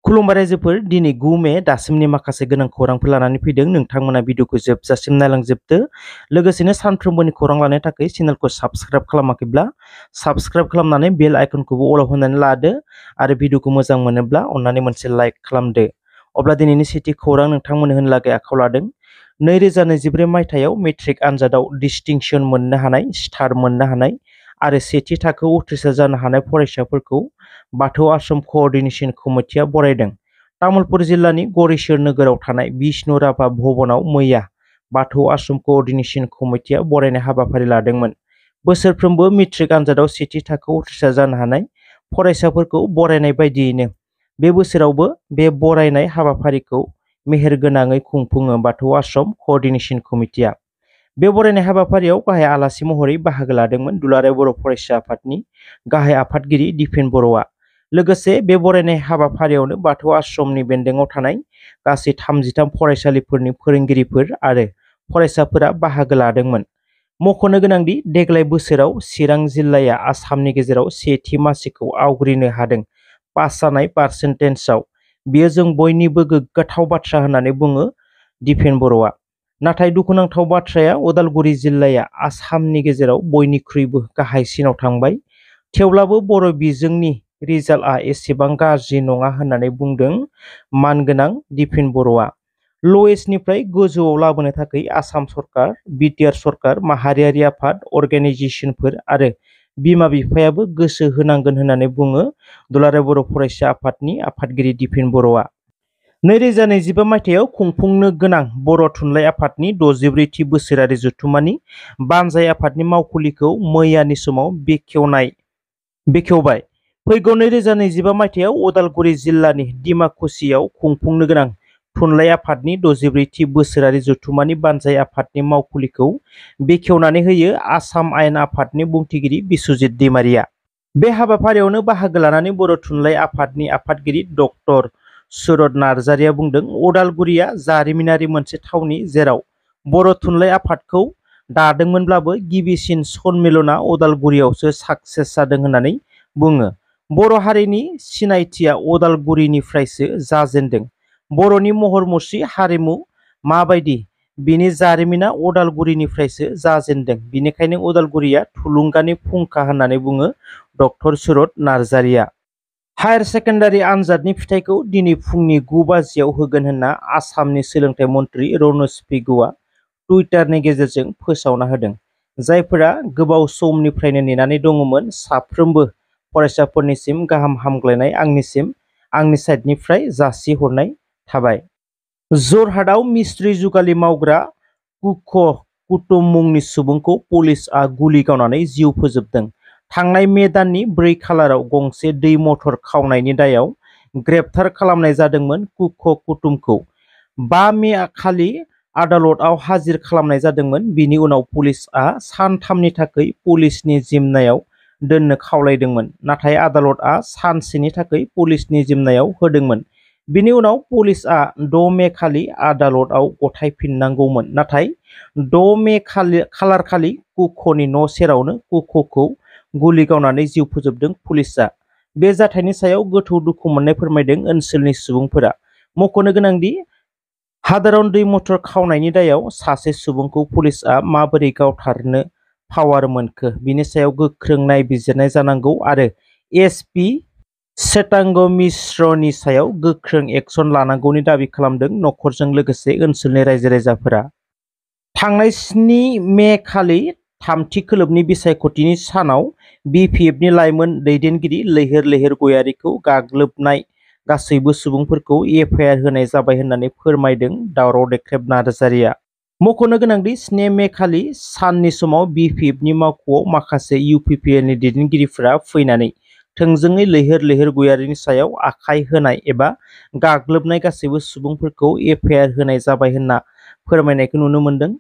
खुलुमबाय रायजोफोर दिनै 9 मे दासिमनि माखासे गोनां खौरांफोर लानानै फैदों। नोंथांमोना भिडिअखौ जोबजासिम नायलांजोबदो। लोगोसेनो सानफ्रोमबोनि खौरां लानो थाखाय चेनेलखौ साबस्क्राइब खालामाखैब्ला साबस्क्राइब खालामनानै बेल आइकनखौबो अलाव होनानै लादो आरो भिडिअखौ मोजां मोनोब्ला अन्नानै मोनसे लाइक खालामदो। अब्ला दिनैनि सेथि खौरां नोंथांमोननो होनो लागै आखायाव लादों। 2024 मायथाइयाव मेट्रिक आनजादाव डिस्टिंसन मोननो हानाय, स्टार मोननो हानाय आरो सेथि थाखोआव उथ्रिसार जानो हानाय फरायसाफोरखौ बाथौ आश्रम क'अर्डिनेशन कमिटिया बरायदों। तामुलपुर जिल्लानि गरेस्वर नोगोराव थानाय बिष्णु राभा भवनाव मैया बाथौ आश्रम क'अर्डिनेशन कमिटिया बरायनाय हाबाफारि लादोंमोन। बोसोरफ्रोमबो मेट्रिक आनजादाव सेथि थाखोआव उथ्रिसार जानो हानाय फरायसाफोरखौ बरायनाय बायदियैनो बे बोसोरावबो बे बरायनाय हाबाफारिखौ मेहेरगोनाङै खुंफुङो बाथौ आश्रम क'अर्डिनेशन कमिटिया। बे बरायनाय हाबाफारियाव गाहाय आलासि महरै बाहागो लादोंमोन दुलाराय बर' फरायसा आफादनि गाहाय आफादगिरि दिपेन बर'आ। लोगोसे बे बरायनाय हाबाफारियावनो बाथौ आश्रमनि बेन्दोङाव थानाय गासै 33 फरायसालिफोरनि फोरोंगिरिफोर आरो फरायसाफोरा बाहागो लादोंमोन। मख'नो गोनांदि देग्लाय बोसोराव चिरां जिल्लाया आसामनि गेजेराव सेथि मासिखौ आवग्रिनो हादों पास जानाय पारसेन्टेजआव। बेयो जों बयनिबो गोग्गाथाव बाथ्रा होननानै बुङो दिपेन बर'आ। नाथाय दुखुनांथाव बाथ्राया उदालगुरि जिल्लाया आसामनि गेजेराव बयनिख्रुइबो गाहायसिनाव थांबाय। थेवब्लाबो बर' बिजोंनि रिजाल्टआ एसेबां गाज्रि नङा होननानै बुंदों मानगोनां दिपेन बर'आ। ल'एस्टनिफ्राय गोजौआव लाबोनो थाखाय आसाम सरकार, बिटिआर सरकार, माहारियारि आफाद, अर्गेनाइजेसनफोर आरो बिमा बिफायाबो गोसो होनांगोन होननानै बुङो दुलाराय बर' फरायसा आफादनि आफादगिरि दिपेन बर'आ। 2025 मायथाइयाव खुंफुंनो गोनां बर' थुनलाइ आफादनि 64थि बोसोरारि जथुम्मानि बानजाय आफादनि मावखुलिखौ मैयानि समाव बेखेवबाय। फैगौ 2025 मायथाइयाव उदालगुरि जिल्लानि डिमाकुसियाव खुंफुंनो गोनां थुनलाइ आफादनि 64थि बोसोरारि जथुम्मानि बानजाय आफादनि मावखुलिखौ बेखेवनानै होयो आसाम आयेन आफादनि बुंथिगिरि बिस्वजित दैमारिया। बे हाबाफारियावनो बाहागो लानानै बर' थुनलाइ आफादनि आफादगिरि डक्टर सुरत नार्जारिया बुंदों, उदालगुरिया जारिमिनारि मोनसे थावनि जेराव बर' थुनलाइ आफादखौ दादोंमोनब्लाबो गिबिसिन सन्मेलना उदालगुरियावसो साक्सेस जादों होननानै बुङो। बर' हारिनि सिनायथिया उदालगुरिनिफ्रायसो जाजेनदों। बर'नि महर मुस्रि हारिमु माबायदि बिनि जारिमिना उदालगुरिनिफ्रायसो जाजेनदों। बेनिखायनो उदालगुरिया थुलुंगानि फुंखा होननानै बुङो डक्टर सुरत नार्जारिया। हायार सेकेन्डारि आनजादनि फिथाइखौ दिनै फुंनि 9 बाजियाव होगोन होनना आसामनि सोलोंथाइ मन्थ्रि रनज पेगुआ टुइटारनि गेजेरजों फोसावना होदों। जायफोरा गोबाव समनिफ्रायनो नेनानै दङमोन, साफ्रोमबो फरायसाफोरनिसिम गाहाम हामग्लायनाय आंनि साइडनिफ्राय जासिहरनाय थाबाय। जरहाटआव मिस्ट्रि जुगालि मावग्रा कुकुम मुंनि सुबुंखौ पुलिसआ गुलि गावनानै जिउ फोजोबदों। थांनाय मे दाननि 4 खालाराव गंसे दै मटर खावनायनि दायाव ग्रेप्तार खालामनाय जादोंमोन कुकुमखौ। 5 मे खालि आदालतआव हाजिर खालामनाय जादोंमोन। बिनि उनाव पुलिसआ सानथामनि थाखाय पुलिसनि जिम्मायाव दोननो खावलायदोंमोन, नाथाय आदालतआ सानसेनि थाखाय पुलिसनि जिम्मायाव होदोंमोन। बिनि उनाव पुलिसआ 6 मे खालि आदालतआव गथायफिननांगौमोन, नाथाय 6 मे खालारखालि कुकनि न' सेरावनो कुकखौ गुलि गावनानै जिउ फोजोबदों पुलिसआ। बे जाथायनि सायाव गोथौ दुखु मोननाय फोरमायदों ओनसोलनि सुबुंफोरा। मख'नो गोनांदि हादारन दै मटर खावनायनि दायाव सासे सुबुंखौ पुलिसआ माबोरै गावथारनो पावार मोनखो बिनि सायाव गोख्रों नायबिजिरनाय जानांगौ आरो एसपि श्वेतांग मिश्रनि सायाव गोख्रों एक्सन लानांगौनि दाबि खालामदों नखरजों लोगोसे ओनसोलनि रायजो राजाफोरा। थांनाय 7 मे खालि थामथि खोलोबनि बिसायख'थिनि सानाव बिपिएफनि लाइमोन दैदेनगिरि लैहोर लैहोर गयारीखौ गाग्लोबनाय गासैबो सुबुंफोरखौ एफआइआर होनाय जाबाय होननानै फोरमायदों दावराव देख्रेब नार्जारिया। मख'नो गोनांदि 7 मे खालि साननि समाव बिपिएफनि मावख'आव माखासे इउपिपिएलनि दैदेनगिरिफोरा फैनानै थोंजोङै लैहोर लैहोर गयारीनि सायाव आखाइ होनाय एबा गाग्लोबनाय गासैबो सुबुंफोरखौ एफआइआर होनाय जाबाय होनना फोरमायनायखौ नुनो मोन्दों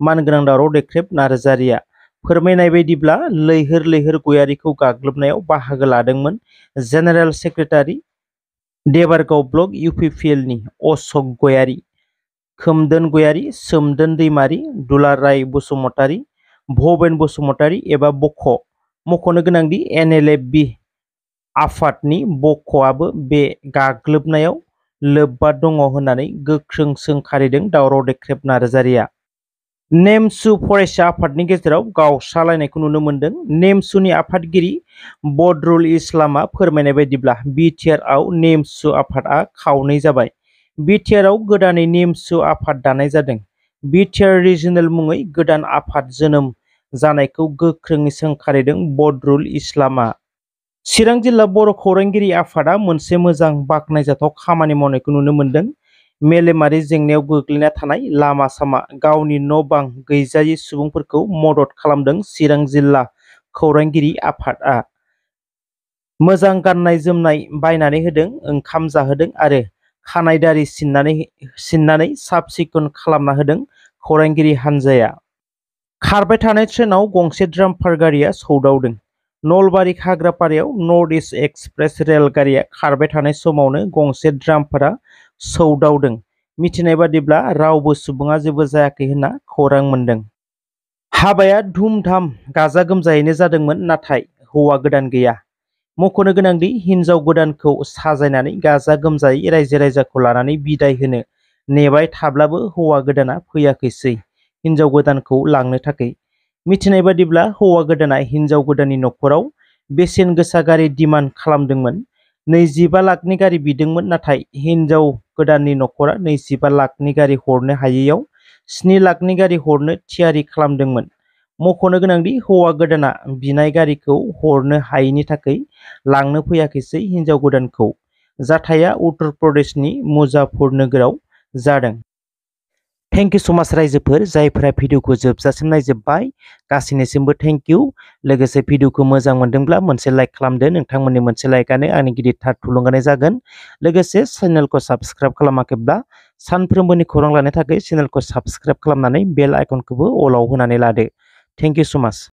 मानगोनां दावराव देख्रेब नार्जारिया। फोरमायनाय बायदिब्ला लैहोर लैहोर गयारीखौ गाग्लोबनायाव बाहागो लादोंमोन जेनेरेल सेक्रेटारि देबारगाव ब्लक इउपिपिएलनि अशक गयारी, खोमदोन गयारी, सोमदोन दैमारी, दुलाराय बसुमतारी, भबेन बसुमतारी एबा बख'। मख'नो गोनांदि एनएलएफबि आफादनि बख'आबो बे गाग्लोबनायाव लोब्बा दङ होननानै गोख्रों सोंखारिदों दावराव देख्रेब नार्जारिया। नेमसु फरायसा आफादनि गेजेराव गावस्रालायनायखौ नुनो मोन्दों। नेमसुनि आफादगिरि बदरुल इस्लामआ फोरमायनाय बायदिब्ला बिटिआरआव नेमसु आफादआ खावनै जाबाय। बिटिआरआव गोदानै नेमसु आफाद दानाय जादों। बिटिआर रिजनेल मुङै गोदान आफाद जोनोम जानायखौ गोख्रोङै सोंखारिदों बदरुल इस्लामआ। चिरां जिल्ला बर' खौरांगिरि आफादआ मोनसे मोजां बाख्नायजाथाव खामानि मावनायखौ नुनो मोन्दों। मेलेमारि जेंनायाव गोग्लैना थानाय लामा सामा गावनि न'-बां गैजायै सुबुंफोरखौ मदद खालामदों चिरां जिल्ला खौरांगिरि आफादआ। मोजां गाननाय जोमनाय बायनानै होदों, ओंखाम जाहोदों आरो खानाय दारि सिननानै साब सिखोन खालामना होदों खौरांगिरि हान्जाया। खारबाय थानाय ट्रेनाव गंसे डाम्पार गारिया सौदावदों। नलबारि खाग्रापारायाव नर्थ इस्ट एक्सप्रेस रेलगारिया खारबाय थानाय समावनो गंसे डाम्पारा सौदावदों। मिथिनाय बादिब्ला रावबो सुबुङा जेबो जायाखै होनना खौरां मोन्दों। हाबाया धुम-धाम गाजा गोमजायैनो जादोंमोन, नाथाय हौवा गोदान गैया। मख'नो गोनांदि हिन्जाव गोदानखौ साजायनानै गाजा गोमजायै रायजो राजाखौ लानानै बिदाय होनो नेबाय थाब्लाबो हौवा गोदाना फैयाखैसै हिन्जाव गोदानखौ लांनो थाखाय। मिथिनाय बादिब्ला हौवा गोदाना हिन्जाव गोदाननि न'खराव बेसेन गोसा गारि डिमान्ड खालामदोंमोन। 25 लाखनि गारि बिदोंमोन, नाथाय हिन्जाव गोदाननि न'खरा 25 लाखनि गारि हरनो हायैयाव 7 लाखनि गारि हरनो थियारि खालामदोंमोन। मख'नो गोनांदि हौवा गोदाना बिनाय गारिखौ हरनो हायैनि थाखाय लांनो फैयाखैसै हिन्जाव गोदानखौ। जाथाया उत्तर प्रदेशनि मुजाफर नोगोराव जादों। थेंक इउ सो माच रायजोफोर, जायफोरा भिडिअखौ जोबजासिम नायजोब्बाय गासैनिसिमबो थेंक इउ। लोगोसे भिडिअखौ मोजां मोनदोंब्ला मोनसे लाइक खालामदो। नोंथांमोननि मोनसे लाइकआनो आंनि गिदिरथार थुलुंगानाय जागोन। लोगोसे चेनेलखौ साबस्क्राइब खालामाखैब्ला सानफ्रोमबोनि खौरां लानो थाखाय चेनेलखौ साबस्क्राइब खालामनानै बेल आइकनखौबो अलाव होनानै लादो। थेंक इउ सो माच।